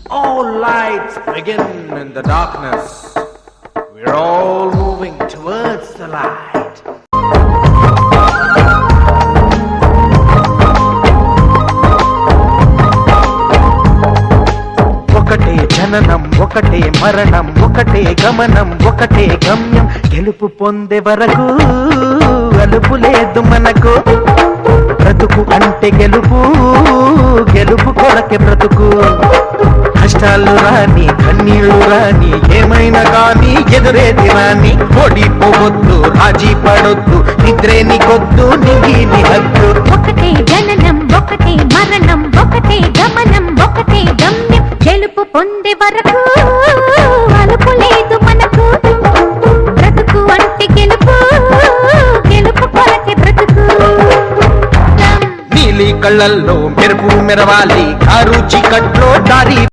All lights begin in the darkness. We're all moving towards the light. ఒకటే జననం ఒకటే మరణం ఒకటే గమనం ఒకటే గమ్యం గెలుపు పొందే వరకు అలుపు లేదు మనకు బ్రతుకు అంటే గెలుపు గెలుపు కొరకే బ్రతుకు కష్టాలు రాని కన్నీళ్లు రాని ఏమైనా కానీ ఎదురేది రాని ఓడిపోవద్దు రాజీ పడొద్దు నిద్రే నీకొద్దు నీ హద్దు ఒకటే జననం ఒకటే మరణం ఒకటే గమనం ఒకటే గమ్యం గెలుపు పొందే వరకు అలుపు లేదు మనకు బ్రతుకు అంటే గెలుపు గెలుపు కొరకే బ్రతుకు నీలి కళ్ళల్లో మెరుపు మెరవాలి కారు చీకట్లో దారి